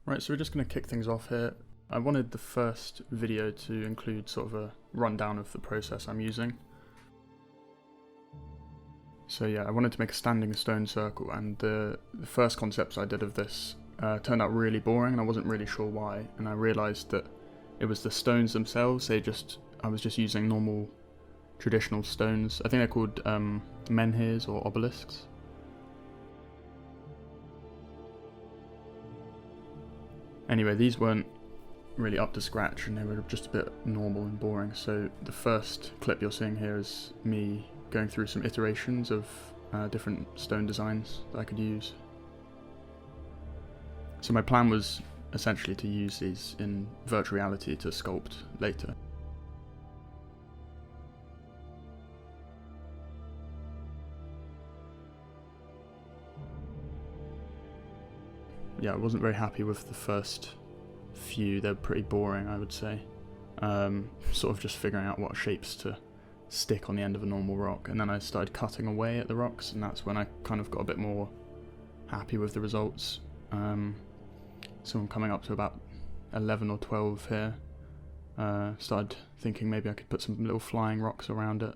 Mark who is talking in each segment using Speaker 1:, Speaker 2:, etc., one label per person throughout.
Speaker 1: Right, so we're just going to kick things off here. I wanted the first video to include sort of a rundown of the process I'm using. So yeah, I wanted to make a standing stone circle, and the first concepts I did of this turned out really boring, and I wasn't really sure why, and I realised that it was the stones themselves. I was just using normal traditional stones. I think they're called menhirs or obelisks. Anyway, these weren't really up to scratch and they were just a bit normal and boring, so the first clip you're seeing here is me going through some iterations of different stone designs that I could use. So my plan was essentially to use these in virtual reality to sculpt later. Yeah, I wasn't very happy with the first few. They're pretty boring, I would say. Sort of just figuring out what shapes to stick on the end of a normal rock, and then I started cutting away at the rocks, and that's when I kind of got a bit more happy with the results. So I'm coming up to about 11 or 12 here. Started thinking maybe I could put some little flying rocks around it.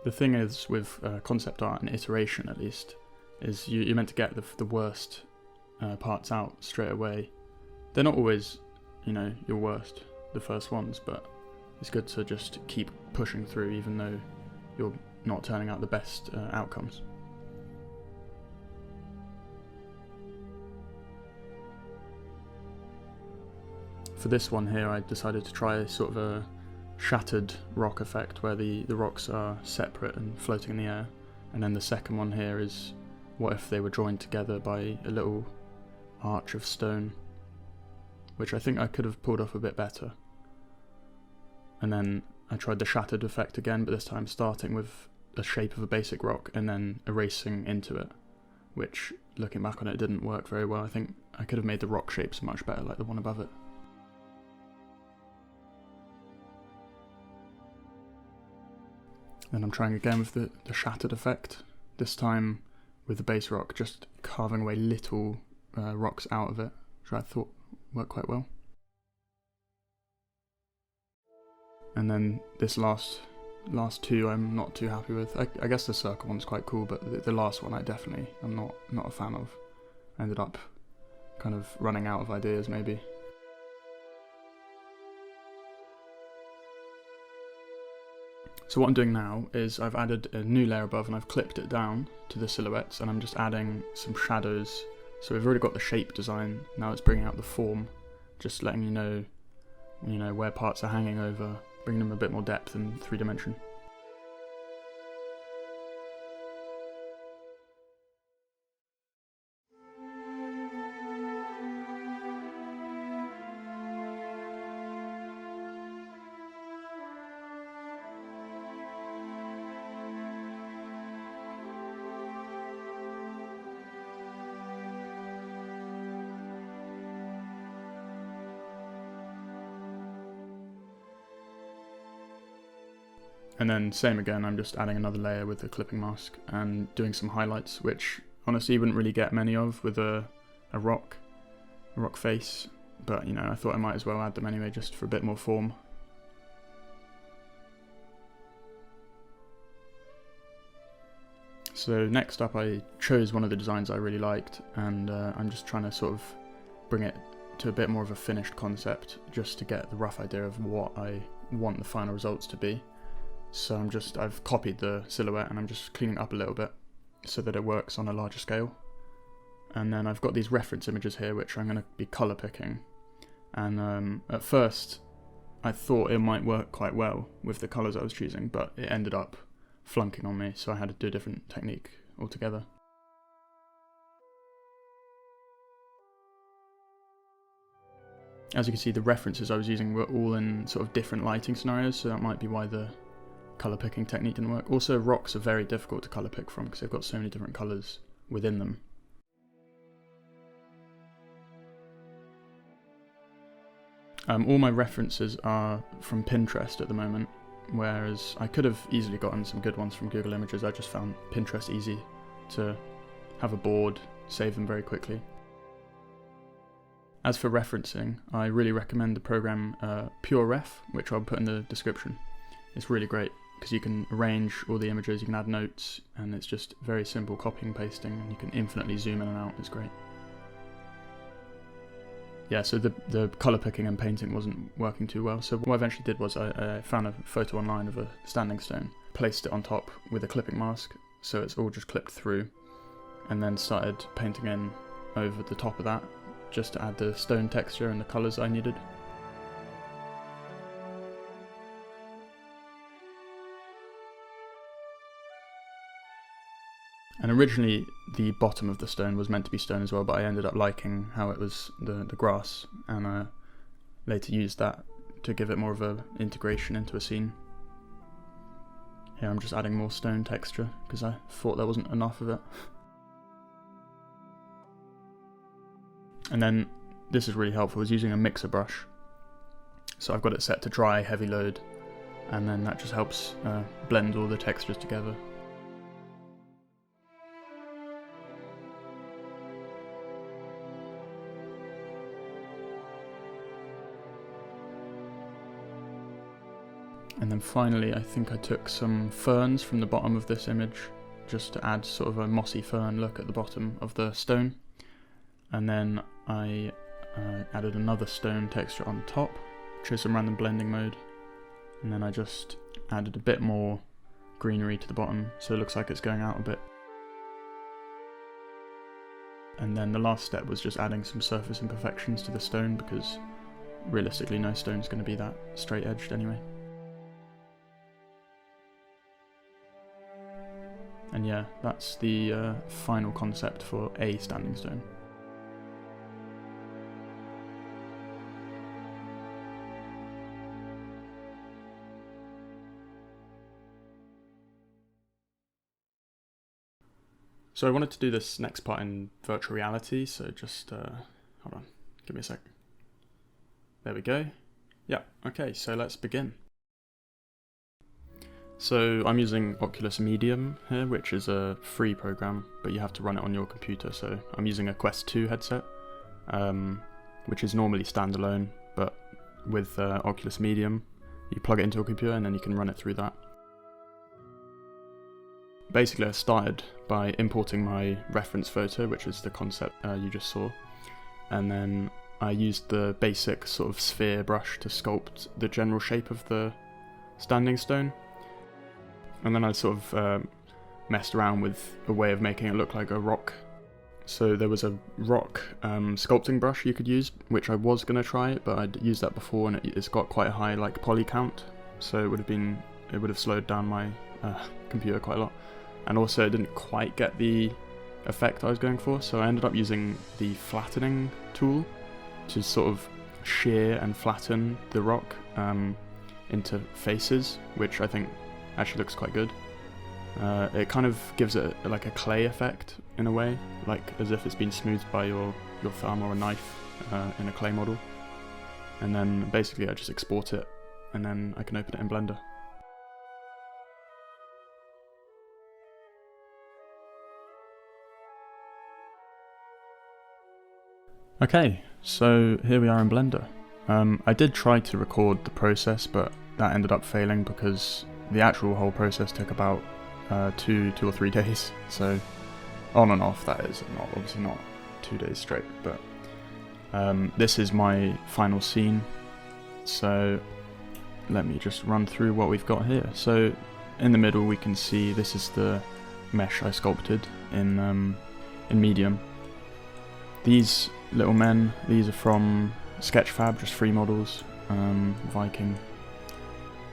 Speaker 1: The thing is with concept art and iteration, at least, is you're meant to get the worst parts out straight away. They're not always, your worst, the first ones, but it's good to just keep pushing through even though you're not turning out the best outcomes. For this one here, I decided to try sort of a shattered rock effect where the rocks are separate and floating in the air, and then the second one here is what if they were joined together by a little arch of stone, which I think I could have pulled off a bit better. And then I tried the shattered effect again, but this time starting with the shape of a basic rock and then erasing into it, which looking back on it didn't work very well. I think I could have made the rock shapes much better, like the one above it. Then I'm trying again with the shattered effect, this time with the base rock, just carving away little rocks out of it, which I thought worked quite well. And then this last two I'm not too happy with. I guess the circle one's quite cool, but the last one I'm not a fan of. I ended up kind of running out of ideas maybe. So what I'm doing now is I've added a new layer above and I've clipped it down to the silhouettes, and I'm just adding some shadows. So we've already got the shape design, now it's bringing out the form, just letting you know where parts are hanging over, bringing them a bit more depth in 3D. And then same again, I'm just adding another layer with the clipping mask and doing some highlights, which honestly you wouldn't really get many of with a rock face, but I thought I might as well add them anyway just for a bit more form. So next up I chose one of the designs I really liked, and I'm just trying to sort of bring it to a bit more of a finished concept just to get the rough idea of what I want the final results to be. So I've copied the silhouette and I'm just cleaning it up a little bit so that it works on a larger scale. And then I've got these reference images here which I'm going to be colour picking. And at first I thought it might work quite well with the colours I was choosing, but it ended up flunking on me, so I had to do a different technique altogether. As you can see, the references I was using were all in sort of different lighting scenarios, so that might be why the colour picking technique didn't work. Also, rocks are very difficult to colour pick from because they've got so many different colours within them. All my references are from Pinterest at the moment, whereas I could have easily gotten some good ones from Google Images. I just found Pinterest easy to have a board, save them very quickly. As for referencing, I really recommend the program PureRef, which I'll put in the description. It's really great because you can arrange all the images, you can add notes, and it's just very simple copying and pasting, and you can infinitely zoom in and out. It's great. Yeah, so the colour picking and painting wasn't working too well, so what I eventually did was I found a photo online of a standing stone, placed it on top with a clipping mask, so it's all just clipped through, and then started painting in over the top of that, just to add the stone texture and the colours I needed. And originally the bottom of the stone was meant to be stone as well, but I ended up liking how it was the grass, and I later used that to give it more of a integration into a scene. Here I'm just adding more stone texture because I thought there wasn't enough of it. And then this is really helpful, is using a mixer brush. So I've got it set to dry, heavy load, and then that just helps blend all the textures together. And then finally I think I took some ferns from the bottom of this image just to add sort of a mossy fern look at the bottom of the stone. And then I added another stone texture on top, chose some random blending mode, and then I just added a bit more greenery to the bottom so it looks like it's going out a bit. And then the last step was just adding some surface imperfections to the stone, because realistically no stone's going to be that straight edged anyway. And yeah, that's the final concept for a standing stone. So I wanted to do this next part in virtual reality, so just, hold on, give me a sec. There we go. Yeah, okay, so let's begin. So I'm using Oculus Medium here, which is a free program, but you have to run it on your computer. So I'm using a Quest 2 headset, which is normally standalone, but with Oculus Medium, you plug it into a computer and then you can run it through that. Basically I started by importing my reference photo, which is the concept you just saw, and then I used the basic sort of sphere brush to sculpt the general shape of the standing stone. And then I sort of messed around with a way of making it look like a rock. So there was a rock sculpting brush you could use, which I was going to try, but I'd used that before and it's got quite a high like poly count, so it would have slowed down my computer quite a lot. And also it didn't quite get the effect I was going for, so I ended up using the flattening tool to sort of shear and flatten the rock into faces, which I think actually looks quite good. It kind of gives it like a clay effect in a way, like as if it's been smoothed by your thumb or a knife in a clay model. And then basically I just export it and then I can open it in Blender. Okay, so here we are in Blender. I did try to record the process, but that ended up failing because the actual whole process took about 2 or 3 days, so on and off, that is, obviously not 2 days straight, but this is my final scene, so let me just run through what we've got here. So in the middle we can see this is the mesh I sculpted in Medium. These little men, these are from Sketchfab, just free models, Viking.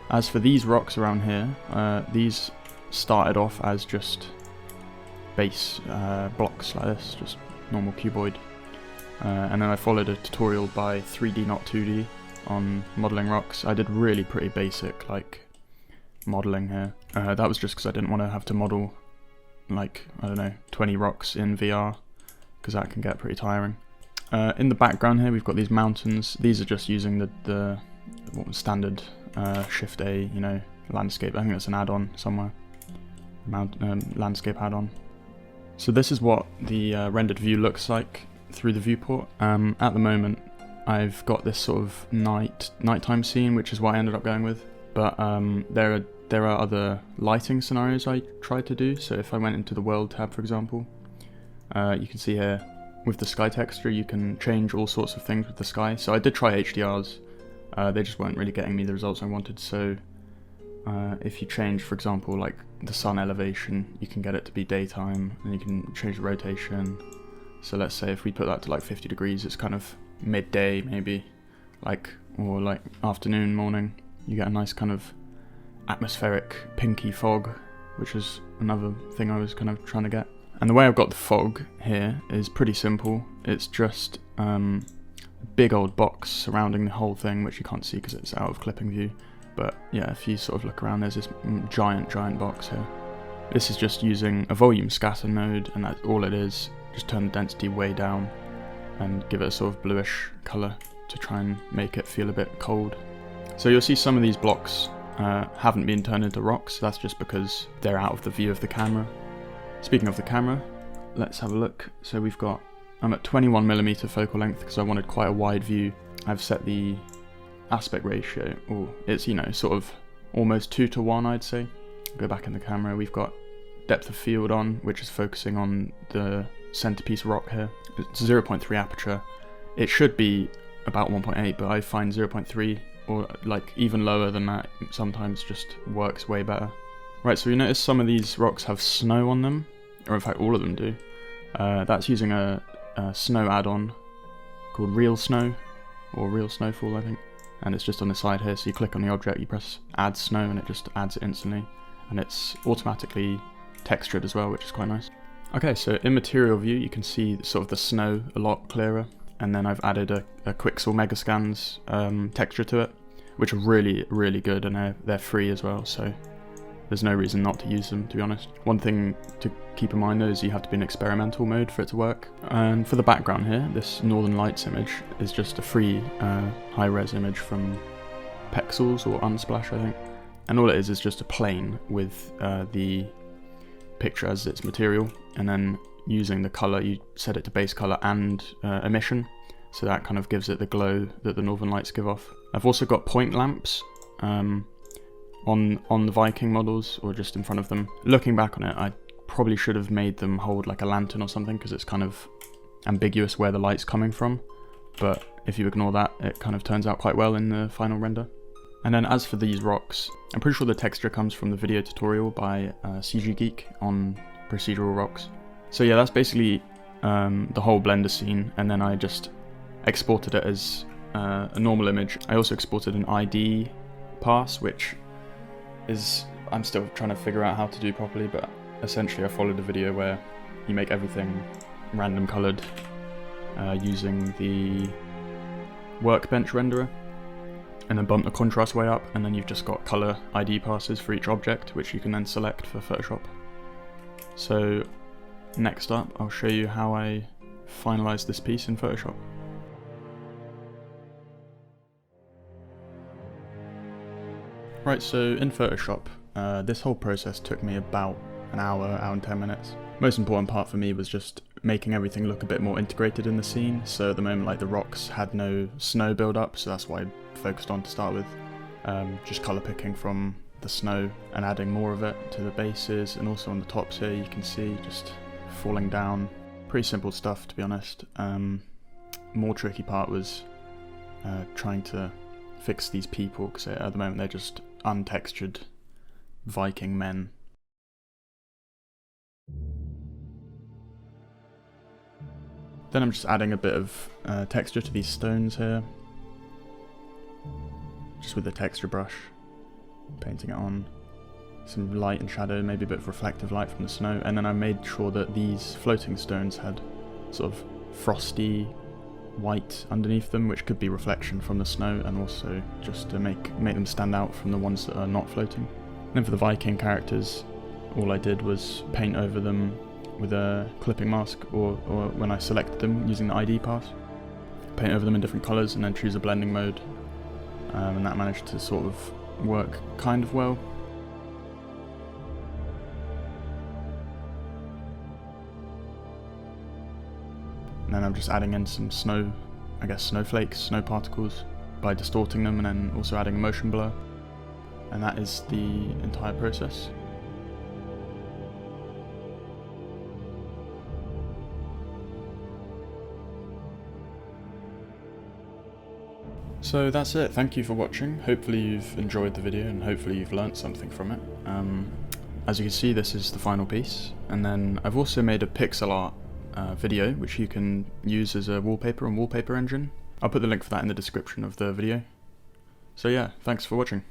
Speaker 1: As for these rocks around here, these started off as just base blocks like this, just normal cuboid. And then I followed a tutorial by 3D Not 2D on modelling rocks. I did really pretty basic like modelling here. That was just because I didn't want to have to model like, I don't know, 20 rocks in VR, because that can get pretty tiring. In the background here we've got these mountains. These are just using the standard Shift A, you know, landscape. I think that's an add-on somewhere. Landscape add-on. So this is what the rendered view looks like through the viewport. At the moment I've got this sort of nighttime scene, which is what I ended up going with. But there are other lighting scenarios I tried to do. So if I went into the world tab, for example, you can see here with the sky texture you can change all sorts of things with the sky. So I did try HDRs, they just weren't really getting me the results I wanted. So if you change, for example, like the sun elevation, you can get it to be daytime, and you can change the rotation. So let's say if we put that to like 50 degrees, it's kind of midday maybe, or like afternoon, morning. You get a nice kind of atmospheric pinky fog, which is another thing I was kind of trying to get. And the way I've got the fog here is pretty simple. It's just a big old box surrounding the whole thing, which you can't see because it's out of clipping view. But yeah, if you sort of look around, there's this giant box here. This is just using a volume scatter node, and that's all it is. Just turn the density way down and give it a sort of bluish colour to try and make it feel a bit cold. So you'll see some of these blocks haven't been turned into rocks. That's just because they're out of the view of the camera. Speaking of the camera, let's have a look. So I'm at 21mm focal length because I wanted quite a wide view. I've set the aspect ratio, or it's, you know, sort of almost 2:1, I'd say. Go back in the camera, we've got depth of field on, which is focusing on the centerpiece rock here. It's 0.3 aperture. It should be about 1.8, but I find 0.3 or like even lower than that sometimes just works way better. Right, so you notice some of these rocks have snow on them, or in fact all of them do. That's using a snow add-on called Real Snow, or Real Snowfall I think. And it's just on the side here, so you click on the object, you press add snow, and it just adds it instantly. And it's automatically textured as well, which is quite nice. Okay, so in material view you can see sort of the snow a lot clearer, and then I've added a Quixel Megascans texture to it, which are really, really good, and they're free as well, so there's no reason not to use them, to be honest. One thing to keep in mind though is you have to be in experimental mode for it to work. And for the background here, this Northern Lights image is just a free high-res image from Pexels or Unsplash, I think. And all it is just a plane with the picture as its material, and then using the color, you set it to base color and emission, so that kind of gives it the glow that the Northern Lights give off. I've also got point lamps on the Viking models, or just in front of them. Looking back on it, I probably should have made them hold like a lantern or something, because it's kind of ambiguous where the light's coming from, but if you ignore that, it kind of turns out quite well in the final render. And then as for these rocks, I'm pretty sure the texture comes from the video tutorial by CG Geek on procedural rocks. So yeah, that's basically the whole Blender scene, and then I just exported it as a normal image. I also exported an ID pass, which is, I'm still trying to figure out how to do properly, but essentially I followed a video where you make everything random coloured using the workbench renderer, and then bump the contrast way up, and then you've just got colour ID passes for each object, which you can then select for Photoshop. So next up, I'll show you how I finalise this piece in Photoshop. Right, so in Photoshop, this whole process took me about an hour and 10 minutes. Most important part for me was just making everything look a bit more integrated in the scene. So at the moment, like, the rocks had no snow build up, so that's what I focused on to start with. Just colour picking from the snow and adding more of it to the bases, and also on the tops here you can see just falling down. Pretty simple stuff, to be honest. More tricky part was trying to fix these people, because at the moment they're just untextured Viking men. Then I'm just adding a bit of texture to these stones here, just with the texture brush, painting it on. Some light and shadow, maybe a bit of reflective light from the snow, and then I made sure that these floating stones had sort of frosty white underneath them, which could be reflection from the snow, and also just to make them stand out from the ones that are not floating. And then for the Viking characters, all I did was paint over them with a clipping mask, or when I selected them using the ID pass. paint over them in different colours and then choose a blending mode, and that managed to sort of work kind of well. And then I'm just adding in some snow, I guess snowflakes, snow particles, by distorting them and then also adding a motion blur. And that is the entire process. So that's it, thank you for watching. Hopefully you've enjoyed the video and hopefully you've learnt something from it. As you can see, this is the final piece, and then I've also made a pixel art video which you can use as a wallpaper on Wallpaper Engine. I'll put the link for that in the description of the video. So yeah, thanks for watching.